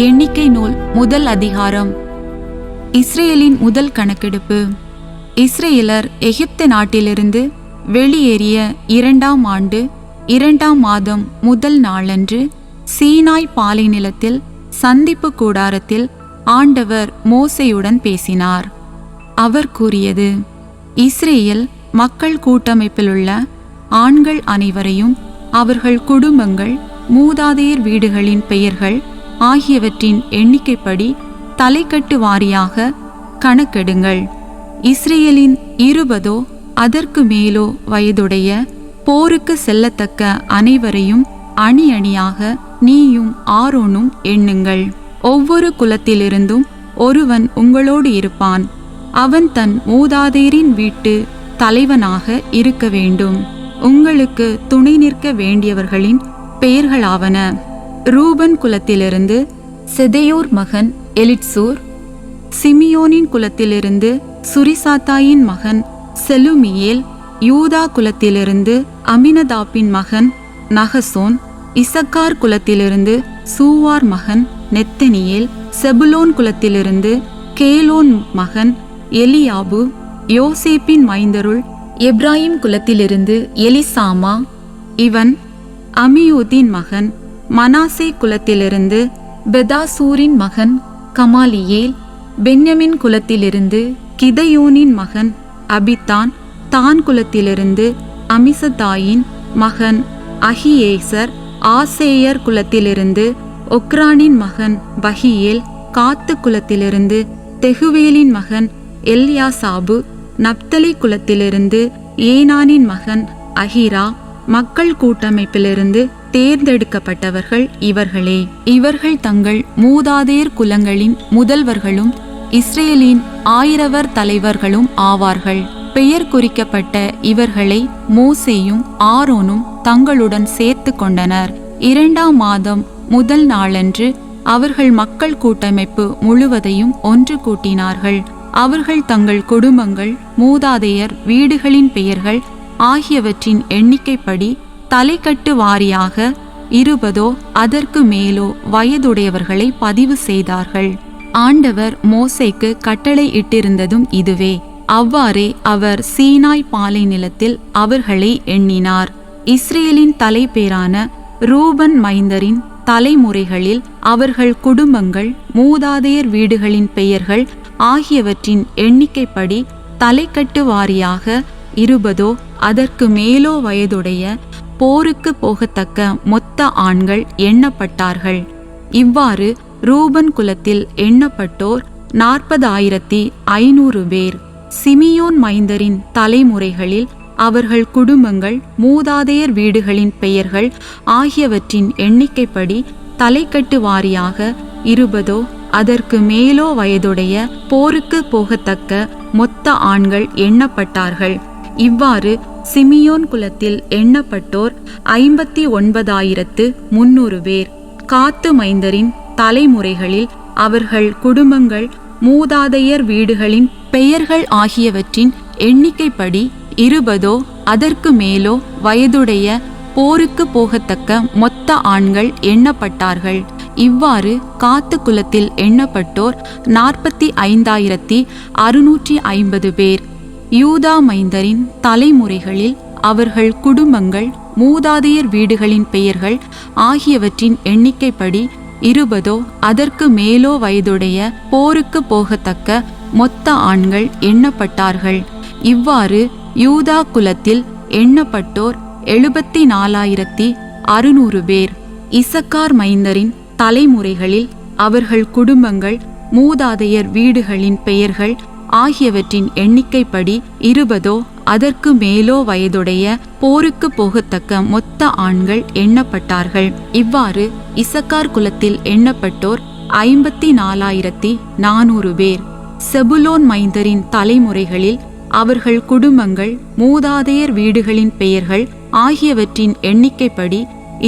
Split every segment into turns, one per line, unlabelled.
எண்ணிக்கை நூல் முதல் அதிகாரம். இஸ்ரேலின் முதல் கணக்கெடுப்பு. இஸ்ரேலர் எகிப்து நாட்டிலிருந்து வெளியேறிய 2ஆம் ஆண்டு 2ஆம் மாதம் முதல் நாளன்று சீனாய் பாலைநிலத்தில் சந்திப்பு கூடாரத்தில் ஆண்டவர் மோசேயுடன் பேசினார். அவர் கூறியது: இஸ்ரேல் மக்கள் கூட்டமைப்பிலுள்ள ஆண்கள் அனைவரையும் அவர்கள் குடும்பங்கள், மூதாதையர் வீடுகளின் பெயர்கள் ஆகியவற்றின் எண்ணிக்கைப்படி தலைக்கட்டு வாரியாக கணக்கெடுங்கள். இஸ்ரேலின் 20 அதற்கு மேலோ வயதுடைய போருக்கு செல்லத்தக்க அனைவரையும் அணி அணியாக நீயும் ஆரோனும் எண்ணுங்கள். ஒவ்வொரு குலத்திலிருந்தும் ஒருவன் உங்களோடு இருப்பான். அவன் தன் மூதாதையரின் வீட்டு தலைவனாக இருக்க வேண்டும். உங்களுக்கு துணை நிற்க வேண்டியவர்களின் பெயர்களாவன: ரூபன் குலத்திலிருந்து செதேயூர் மகன் எலிட்சூர். சிமியோனின் குலத்திலிருந்து சுரிசாத்தாயின் மகன் செலுமியேல். யூதா குலத்திலிருந்து அமினதாப்பின் மகன் நகசோன். இசக்கார் குலத்திலிருந்து சூவார் மகன் நெத்தனியேல். செபுலோன் குலத்திலிருந்து கேலோன் மகன் எலியாபு. யோசேப்பின் மைந்தருள் எப்ராயிம் குலத்திலிருந்து எலிசாமா, இவன் அமியூதின் மகன். மனாசே குலத்திலிருந்து பெதாசூரின் மகன் கமாலியேல். பென்யமின் குலத்திலிருந்து கிதையோனின் மகன் அபித்தான். தான் குலத்திலிருந்து அமிசதாயின் மகன் அஹியேசர். ஆசேயர் குலத்திலிருந்து ஒக்ரானின் மகன் பகியேல். காத்து குலத்திலிருந்து தெகுவேலின் மகன் எல்யாசாபு. நப்தலி குலத்திலிருந்து ஏனானின் மகன் அஹிரா. மக்கள் கூட்டமைப்பிலிருந்து தேர்ந்தெடுக்கப்பட்டவர்கள் இவர்களே. இவர்கள் தங்கள் மூதாதையர் குலங்களின் முதல்வர்களும் இஸ்ரேலின் ஆயிரவர் தலைவர்களும் ஆவார்கள். பெயர் குறிக்கப்பட்ட இவர்களை மோசேயும் ஆரோனும் தங்களுடன் சேர்த்து கொண்டனர். 2ஆம் மாதம் முதல் நாளன்று அவர்கள் மக்கள் கூட்டமைப்பு முழுவதையும் ஒன்று கூட்டினார்கள். அவர்கள் தங்கள் குடும்பங்கள், மூதாதையர் வீடுகளின் பெயர்கள் ஆகியவற்றின் எண்ணிக்கைப்படி தலைக்கட்டு வாரியாக 20 அதற்கு மேலோ வயதுடையவர்களை பதிவு செய்தார்கள். ஆண்டவர் மோசேக்கு கட்டளை இட்டிருந்ததும் இதுவே. அவ்வாறே அவர் சீனாய் பாலை நிலத்தில் அவர்களை எண்ணினார். இஸ்ரேலின் தலைப்பேரான ரூபன் மைந்தரின் தலைமுறைகளில் அவர்கள் குடும்பங்கள், மூதாதையர் வீடுகளின் பெயர்கள் ஆகியவற்றின் எண்ணிக்கைப்படி தலைக்கட்டு வாரியாக 20 அதற்கு மேலோ வயதுடைய போருக்கு போகத்தக்க மொத்த ஆண்கள் எண்ணப்பட்டார்கள். இவ்வாறு ரூபன் குலத்தில் எண்ணப்பட்டோர் 40,500 பேர். சிமியோன் மைந்தரின் தலைமுறைகளில் அவர்கள் குடும்பங்கள், மூதாதையர் வீடுகளின் பெயர்கள் ஆகியவற்றின் எண்ணிக்கைப்படி தலைக்கட்டு வாரியாக 20 அதற்கு மேலோ வயதுடைய போருக்கு போகத்தக்க மொத்த ஆண்கள் எண்ணப்பட்டார்கள். இவ்வாறு சிமியோன் குலத்தில் எண்ணப்பட்டோர் 59,300 பேர். காத்து மைந்தரின் தலைமுறைகளில் அவர்கள் குடும்பங்கள், மூதாதையர் வீடுகளின் பெயர்கள் ஆகியவற்றின் எண்ணிக்கைப்படி 20 அதற்கு மேலோ வயதுடைய போருக்கு போகத்தக்க மொத்த ஆண்கள் எண்ணப்பட்டார்கள். இவ்வாறு காத்து குலத்தில் எண்ணப்பட்டோர் 45,650 பேர். யூதா மைந்தரின் தலைமுறைகளில் அவர்கள் குடும்பங்கள், மூதாதையர் வீடுகளின் பெயர்கள் ஆகியவற்றின் எண்ணிக்கைப்படி 20 அதற்கு மேலோ வயதுடைய போருக்கு போகத்தக்க மொத்த ஆண்கள் எண்ணப்பட்டார்கள். இவ்வாறு யூதா குலத்தில் எண்ணப்பட்டோர் 74,600 பேர். இசக்கார் மைந்தரின் தலைமுறைகளில் அவர்கள் குடும்பங்கள், மூதாதையர் வீடுகளின் பெயர்கள் ஆகியவற்றின் எண்ணிக்கைப்படி 20 அதற்கு மேலோ வயதுடைய போருக்கு போகத்தக்க மொத்த ஆண்கள் எண்ணப்பட்டார்கள். இவ்வாறு இசக்கார் குலத்தில் எண்ணப்பட்டோர் 54,400 பேர். செபுலோன் மைந்தரின் தலைமுறைகளில் அவர்கள் குடும்பங்கள், மூதாதையர் வீடுகளின் பெயர்கள் ஆகியவற்றின் எண்ணிக்கைப்படி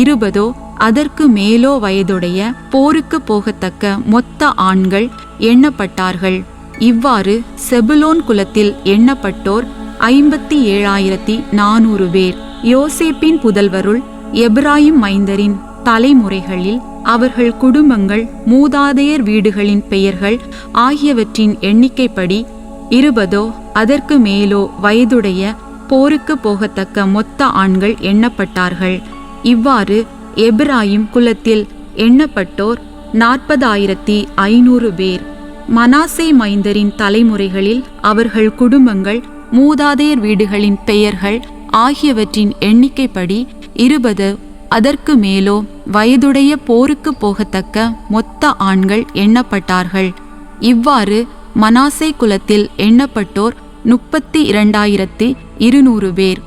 20 அதற்கு மேலோ வயதுடைய போருக்கு போகத்தக்க மொத்த ஆண்கள் எண்ணப்பட்டார்கள். இவ்வாறு செபுலோன் குலத்தில் எண்ணப்பட்டோர் 57,400 பேர். யோசேப்பின் புதல்வருள் எப்ராயிம் மைந்தரின் தலைமுறைகளில் அவர்கள் குடும்பங்கள் மூதாதையர் வீடுகளின் பெயர்கள் ஆகியவற்றின் எண்ணிக்கைப்படி 20 அதற்கு மேலோ வயதுடைய போருக்கு போகத்தக்க மொத்த ஆண்கள் எண்ணப்பட்டார்கள். இவ்வாறு எப்பிராயீம் குலத்தில் எண்ணப்பட்டோர் 40,500 பேர். மனாசே மைந்தரின் தலைமுறைகளில் அவர்கள் குடும்பங்கள் மூதாதையர் வீடுகளின் பெயர்கள் ஆகியவற்றின் எண்ணிக்கைப்படி 20 அதற்கு மேலோ வயதுடைய போருக்கு போகத்தக்க மொத்த ஆண்கள் எண்ணப்பட்டார்கள். இவ்வாறு மனாசே குலத்தில் எண்ணப்பட்டோர் 32,200 பேர்.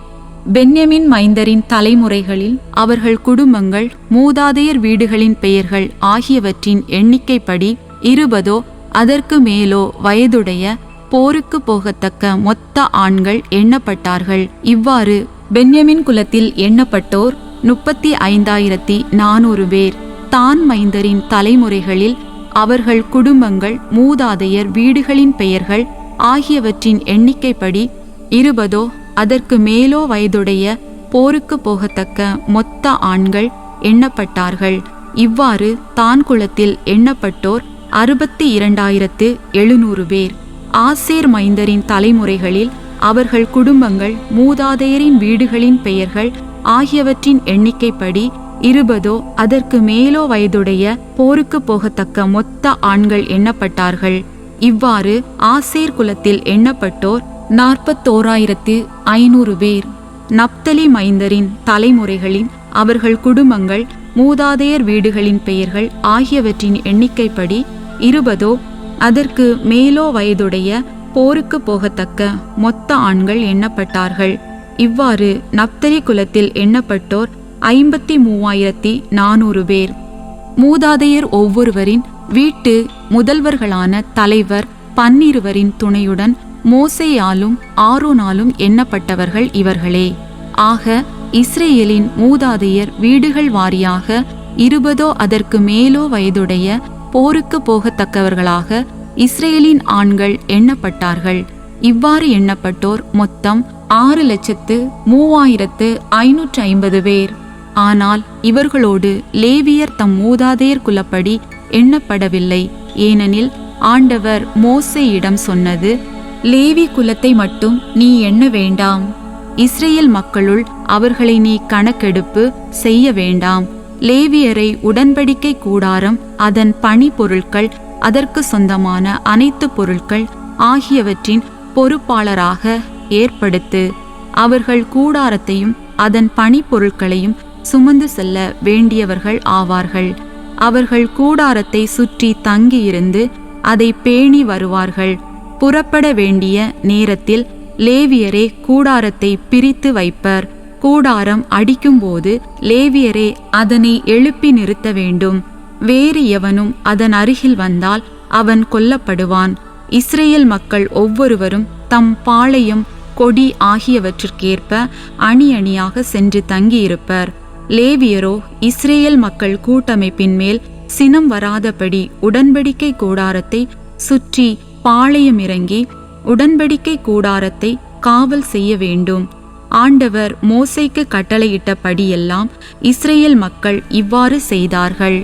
பென்யமின் மைந்தரின் தலைமுறைகளில் அவர்கள் குடும்பங்கள் மூதாதையர் வீடுகளின் பெயர்கள் ஆகியவற்றின் எண்ணிக்கைப்படி 20 அதற்கு மேலோ வயதுடைய போருக்கு போகத்தக்க மொத்த ஆண்கள் எண்ணப்பட்டார்கள். இவ்வாறு பென்யமின் குலத்தில் எண்ணப்பட்டோர் 35,400 பேர். தான் மைந்தரின் தலைமுறைகளில் அவர்கள் குடும்பங்கள் மூதாதையர் வீடுகளின் பெயர்கள் ஆகியவற்றின் எண்ணிக்கைப்படி 20 அதற்கு மேலோ வயதுடைய போருக்கு போகத்தக்க மொத்த ஆண்கள் எண்ணப்பட்டார்கள். இவ்வாறு தான் குலத்தில் எண்ணப்பட்டோர் 62,700 பேர். ஆசேர் மைந்தரின் தலைமுறைகளில் அவர்கள் குடும்பங்கள் மூதாதையரின் வீடுகளின் பெயர்கள் ஆகியவற்றின் எண்ணிக்கைப்படி 20 அதற்கு மேலோ வயதுடைய போருக்கு போகத்தக்க மொத்த ஆண்கள் எண்ணப்பட்டார்கள். இவ்வாறு ஆசேர் குலத்தில் எண்ணப்பட்டோர் 41,500 பேர். நப்தலி மைந்தரின் தலைமுறைகளில் அவர்கள் குடும்பங்கள் மூதாதையர் வீடுகளின் பெயர்கள் ஆகியவற்றின் எண்ணிக்கைப்படி 20 அதற்கு மேலோ வயதுடைய போருக்கு போகத்தக்க மொத்த ஆண்கள் எண்ணப்பட்டார்கள். இவ்வாறு நப்தலி குலத்தில் எண்ணப்பட்டோர் 53,400 பேர். மூதாதையர் ஒவ்வொருவரின் வீட்டு முதல்வர்களான தலைவர் 12 துணையுடன் மோசேயாலும் ஆரோனாலும் எண்ணப்பட்டவர்கள் இவர்களே. ஆக இஸ்ரேலின் மூதாதையர் வீடுகள் வாரியாக 20 அதற்கு மேலோ வயதுடைய போருக்கு போகத்தக்கவர்களாக இஸ்ரேலின் ஆண்கள் எண்ணப்பட்டார்கள். இவ்வாறு எண்ணப்பட்டோர் மொத்தம் 6,03,550 பேர். ஆனால் இவர்களோடு லேவியர் தம் மூதாதையர் குலப்படி எண்ணப்படவில்லை. ஏனெனில் ஆண்டவர் மோசேயிடம் சொன்னது, லேவி குலத்தை மட்டும் நீ எண்ண வேண்டாம், இஸ்ரேல் மக்களுள் அவர்களை நீ கணக்கெடுப்பு செய்ய வேண்டாம். லேவியரை உடன்படிக்கை கூடாரம், அதன் பணி பொருட்கள், அதற்கு சொந்தமான அனைத்து பொருட்கள் ஆகியவற்றின் பொறுப்பாளராக ஏற்படுத்து. அவர்கள் கூடாரத்தையும் அதன் பணி பொருட்களையும் சுமந்து செல்ல வேண்டியவர்கள் ஆவார்கள். அவர்கள் கூடாரத்தை சுற்றி தங்கியிருந்து அதை பேணி வருவார்கள். புறப்பட வேண்டிய நேரத்தில் லேவியரே கூடாரத்தை பிரித்து வைப்பர். கூடாரம் அடிக்கும்போது லேவியரே அதனை எழுப்பி நிறுத்த வேண்டும். வேறு எவனும் அதன் அருகில் வந்தால் அவன் கொல்லப்படுவான். இஸ்ரேல் மக்கள் ஒவ்வொருவரும் தம் பாளையம், கொடி ஆகியவற்றிற்கேற்ப அணி அணியாக சென்று தங்கியிருப்பர். லேவியரோ இஸ்ரேல் மக்கள் கூட்டமைப்பின் மேல் சினம் வராதபடி உடன்படிக்கை கூடாரத்தை சுற்றி பாளையம் இறங்கி உடன்படிக்கை கூடாரத்தை காவல் செய்ய வேண்டும். ஆண்டவர் மோசேக்கு கட்டளையிட்டபடியெல்லாம் இஸ்ரேல் மக்கள் இவ்வாறு செய்தார்கள்.